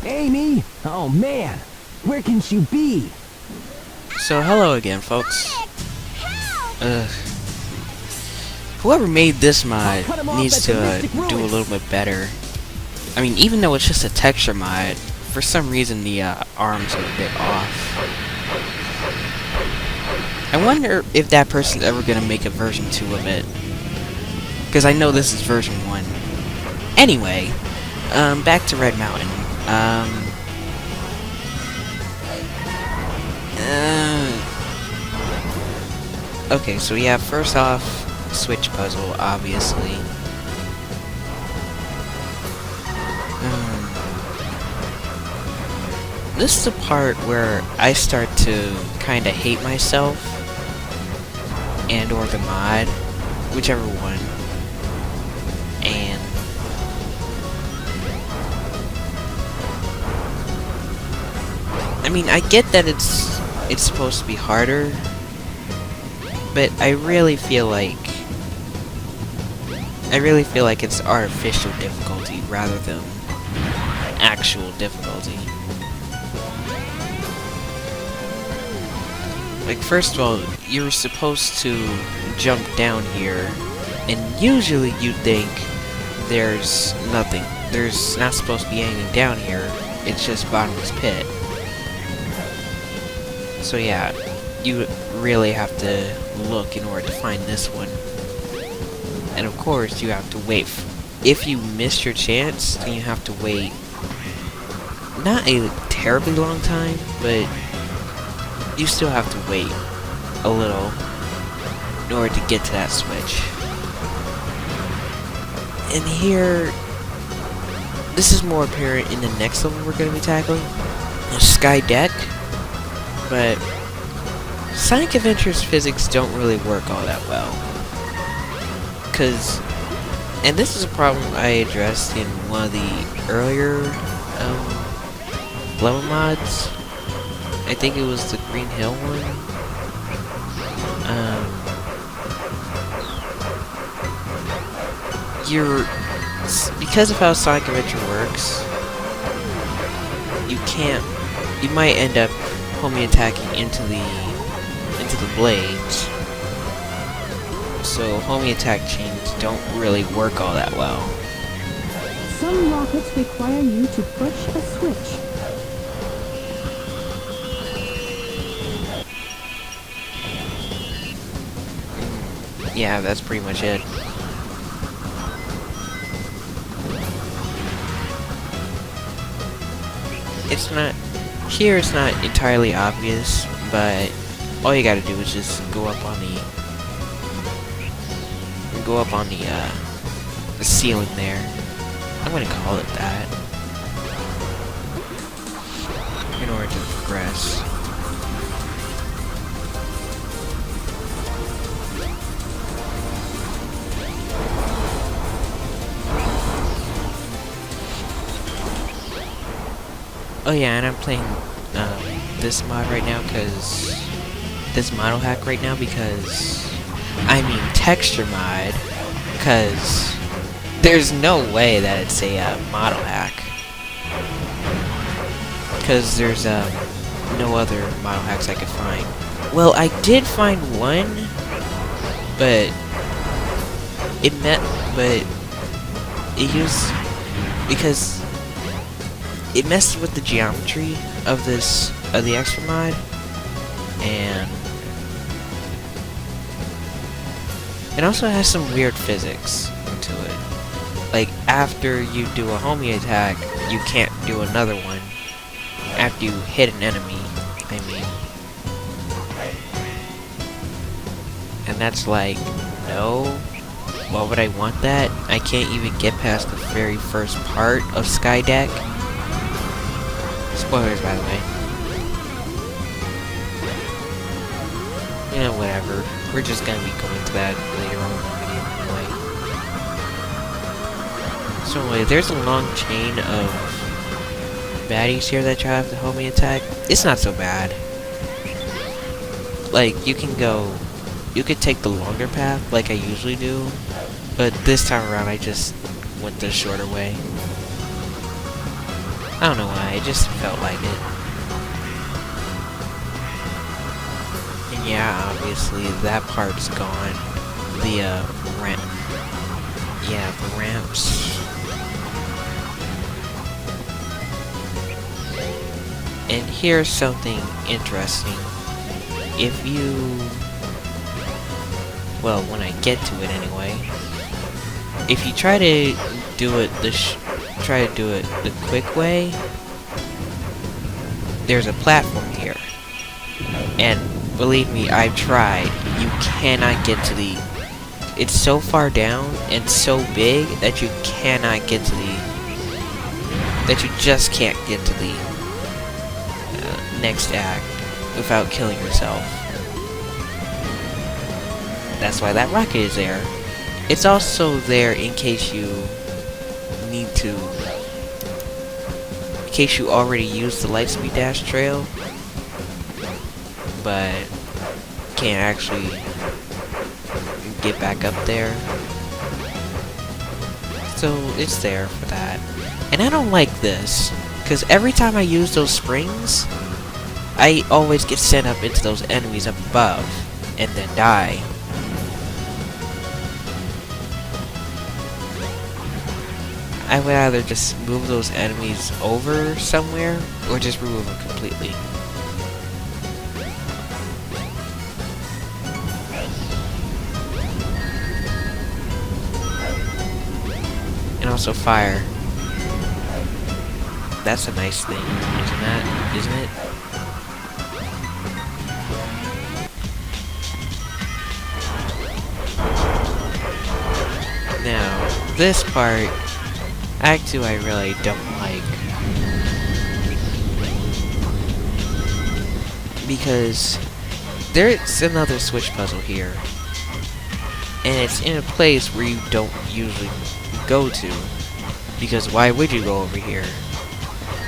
Amy? Oh man, where can she be? So hello again, folks. Whoever made this mod needs to do a little bit better. I mean, even though it's just a texture mod, for some reason the arms are a bit off. I wonder if that person's ever gonna make a version 2 of it, because I know this is version 1. Anyway, back to Red Mountain. Okay, so yeah, first off, switch puzzle, obviously. This is the part where I start to kinda hate myself, and or the mod, whichever one. And I mean, I get that it's supposed to be harder, but I really feel like it's artificial difficulty rather than actual difficulty. Like, first of all, you're supposed to jump down here, and usually you'd think there's nothing. There's not supposed to be anything down here. It's just bottomless pit. So yeah, you really have to look in order to find this one. And of course, you have to wait. If you miss your chance, then you have to wait not a terribly long time, but you still have to wait a little in order to get to that switch. And here, this is more apparent in the next level we're going to be tackling, the Sky Deck. But Sonic Adventure's physics don't really work all that well. And this is a problem I addressed in one of the earlier level mods. I think it was the Green Hill one. Because of how Sonic Adventure works, you might end up homing attacking into the blades. So homing attack chains don't really work all that well. Some rockets require you to push a switch. Yeah, that's pretty much it. It's not entirely obvious, but all you gotta do is just go up on the ceiling there. I'm gonna call it that in order to progress. Oh yeah, and I'm playing this mod right now this model hack right now because I mean texture mod, because there's no way that it's a model hack, because there's no other model hacks I could find. Well, I did find one, but because it messed with the geometry of the extra mod, and it also has some weird physics to it. Like, after you do a homing attack, you can't do another one after you hit an enemy, I mean. And that's like, no, why would I want that? I can't even get past the very first part of Sky Deck. Spoilers, by the way. You know, whatever. We're just gonna be going to that later on in the video anyway. So anyway, there's a long chain of baddies here that you have to homing attack. It's not so bad. Like, you could take the longer path like I usually do, but this time around I just went the shorter way. I don't know why, it just felt like it. And yeah, obviously that part's gone. The ramp. Yeah, the ramps. And here's something interesting. If you... well, when I get to it anyway. If you try to do it the quick way, there's a platform here. And believe me, I've tried. You cannot get to the... it's so far down and so big that you cannot get to the... that you just can't get to the next act without killing yourself. That's why that rocket is there. It's also there in case you need to... in case you already used the Lightspeed Dash trail, but can't actually get back up there. So it's there for that. And I don't like this, because every time I use those springs, I always get sent up into those enemies up above, and then die. I would either just move those enemies over somewhere, or just remove them completely. And also fire. That's a nice thing, isn't it? Now, this part, Actu I really don't like. Because there's another switch puzzle here. And it's in a place where you don't usually go to. Because why would you go over here?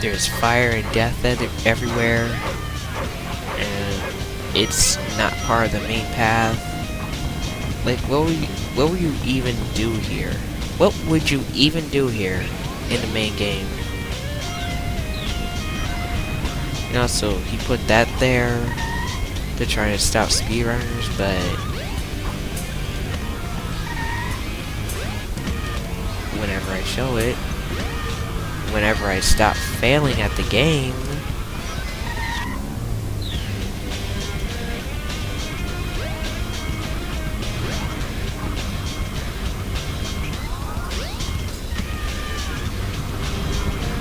There's fire and death everywhere. And it's not part of the main path. Like, what would you even do here? What would you even do here in the main game? And also, he put that there to try to stop speedrunners, but whenever I show it, whenever I stop failing at the game,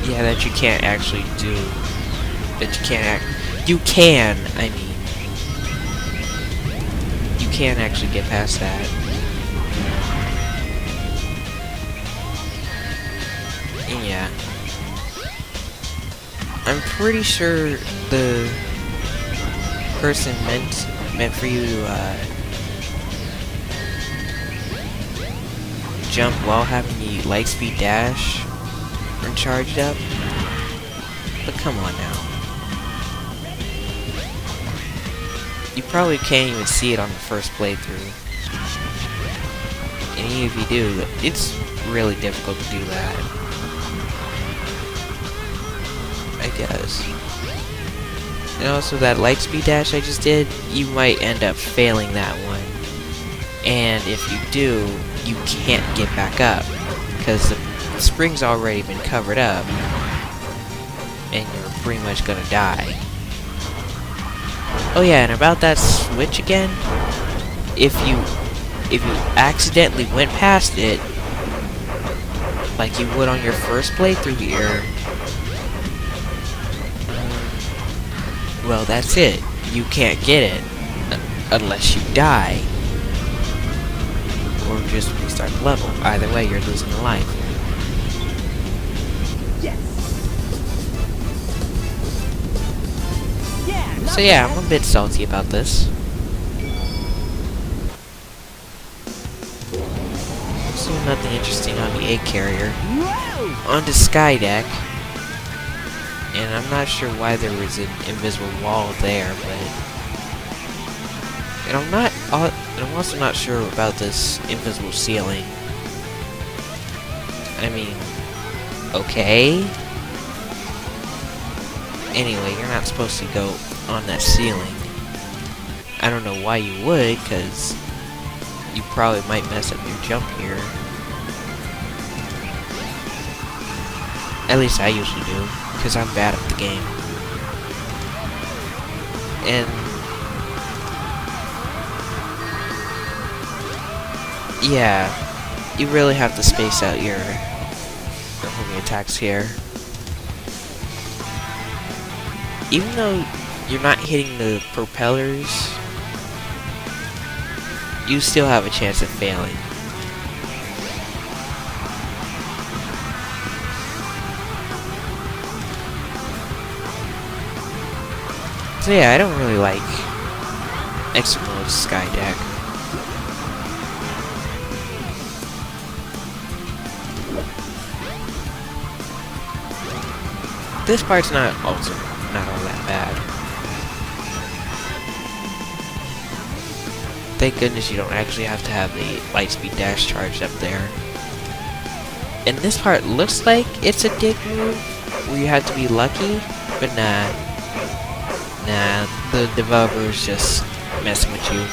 yeah, that you can't actually do. That you can't you can, I mean. You can actually get past that. And yeah. I'm pretty sure the person meant for you to jump while having the Lightspeed Dash charged up, but come on now. You probably can't even see it on the first playthrough. And even if you do, it's really difficult to do that, I guess. And also that Lightspeed Dash I just did, you might end up failing that one. And if you do, you can't get back up, because the spring's already been covered up, and you're pretty much gonna die. Oh yeah, and about that switch again, if you accidentally went past it, like you would on your first playthrough here, well, that's it. You can't get it unless you die, or just restart the level. Either way, you're losing a life. So yeah, I'm a bit salty about this. So nothing interesting on the egg carrier. On the sky deck. And I'm not sure why there was an invisible wall there, but... And I'm also not sure about this invisible ceiling. I mean... okay? Anyway, you're not supposed to go on that ceiling. I don't know why you would, because you probably might mess up your jump here. At least I usually do, because I'm bad at the game. And yeah, you really have to space out your homing attacks here. Even though you're not hitting the propellers, you still have a chance of failing. So yeah, I don't really like extra mode sky deck. This part's not also not all that bad. Thank goodness you don't actually have to have the lightspeed dash charged up there. And this part looks like it's a dig move where you have to be lucky, but nah. Nah, the developer's just messing with you.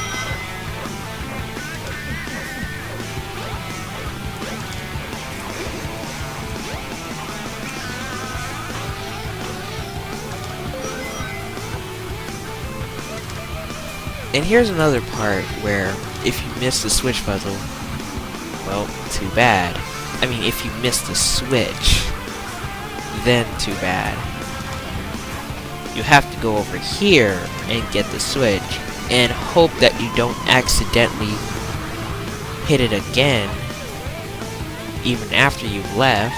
And here's another part where if you miss the switch puzzle, well, too bad. I mean, if you miss the switch, then too bad. You have to go over here and get the switch and hope that you don't accidentally hit it again even after you've left.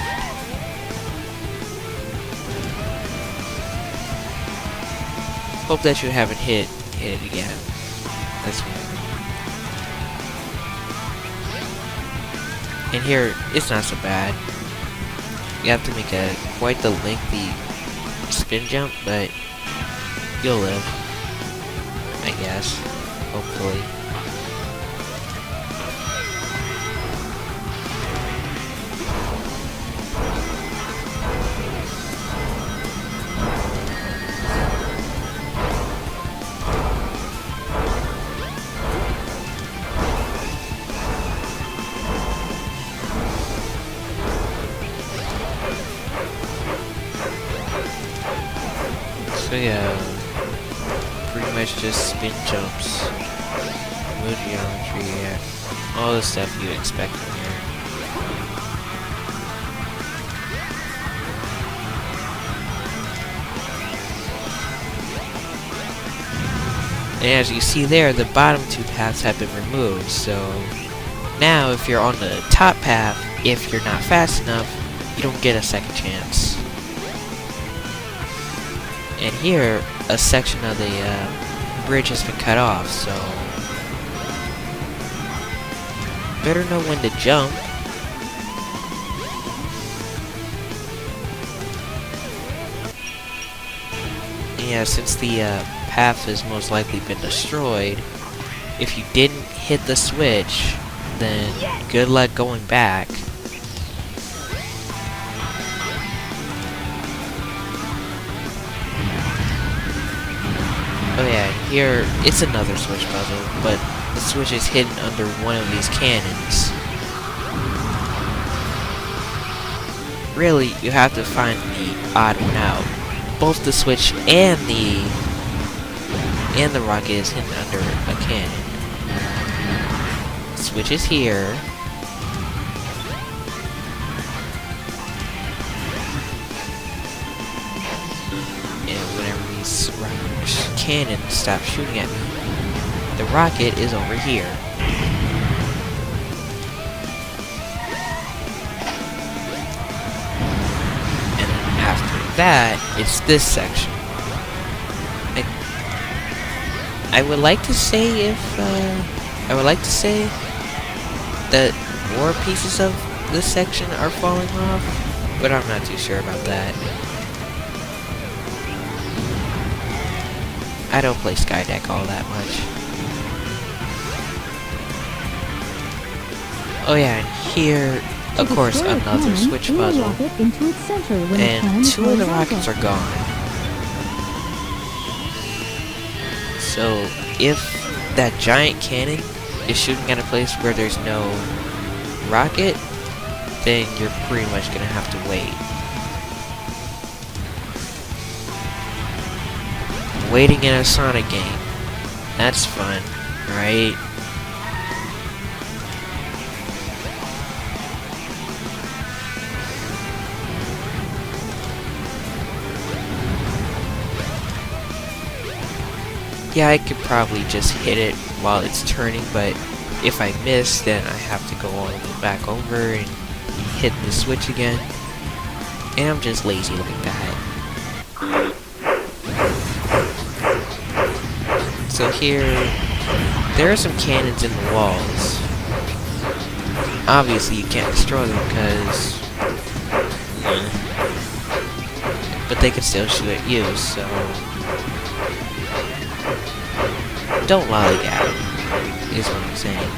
Hope that you haven't hit it again. That's weird. And here, it's not so bad. You have to make quite the lengthy spin jump, but you'll live, I guess, hopefully. So yeah, pretty much just spin jumps, move geometry, all the stuff you expect from here. And as you see there, the bottom two paths have been removed, so now if you're on the top path, if you're not fast enough, you don't get a second chance. And here, a section of the bridge has been cut off, so better know when to jump. And yeah, since the path has most likely been destroyed, if you didn't hit the switch, then good luck going back. Oh yeah, here, it's another switch puzzle, but the switch is hidden under one of these cannons. Really, you have to find the odd one out. Both the switch and the rocket is hidden under a cannon. The switch is here. And whenever these cannons stop shooting at me, the rocket is over here. And then after that, it's this section. I would like to say that more pieces of this section are falling off, but I'm not too sure about that. I don't play Skydeck all that much. Oh yeah, and here, of course, another switch puzzle. And two of the rockets are gone. So if that giant cannon is shooting at a place where there's no rocket, then you're pretty much gonna have to wait. Waiting in a Sonic game. That's fun, right? Yeah, I could probably just hit it while it's turning, but if I miss, then I have to go all the way back over and hit the switch again. And I'm just lazy like that. So here, there are some cannons in the walls. Obviously you can't destroy them because... but they can still shoot at you, so... don't lollygag, is what I'm saying.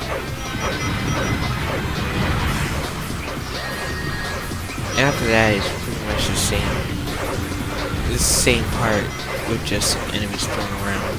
After that is pretty much the same part with just some enemies thrown around.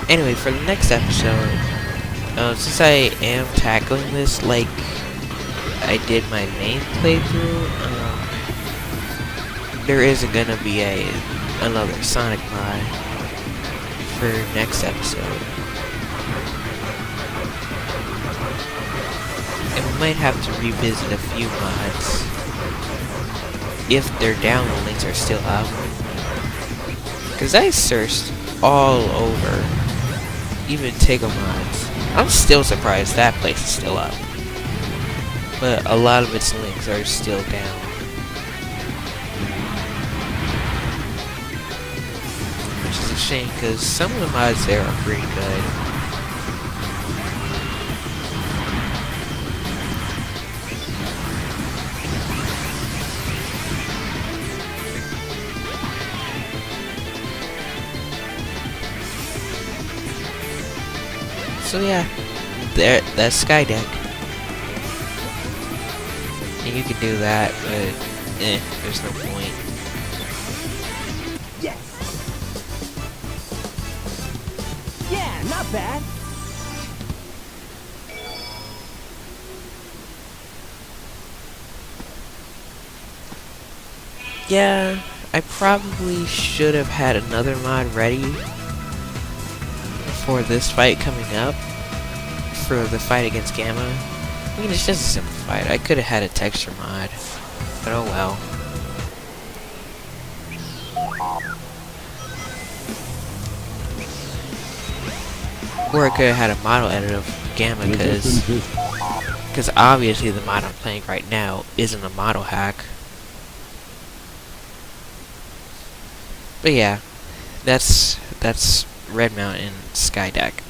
Anyway, for the next episode, since I am tackling this like I did my main playthrough, there isn't gonna be another Sonic mod for next episode. And we might have to revisit a few mods if their download links are still up. Because I searched all over. Even Tiggle mods. I'm still surprised that place is still up. But a lot of its links are still down. Which is a shame, because some of the mods there are pretty good. So yeah, that's Sky Deck. And you can do that, but there's no point. Yes! Yeah, not bad. Yeah, I probably should have had another mod ready for this fight coming up, for the fight against Gamma. I mean, it's just a simple fight. I could have had a texture mod, but oh well. Or I could have had a model edit of Gamma, because obviously the mod I'm playing right now isn't a model hack. But yeah, that's Red Mountain Sky Deck.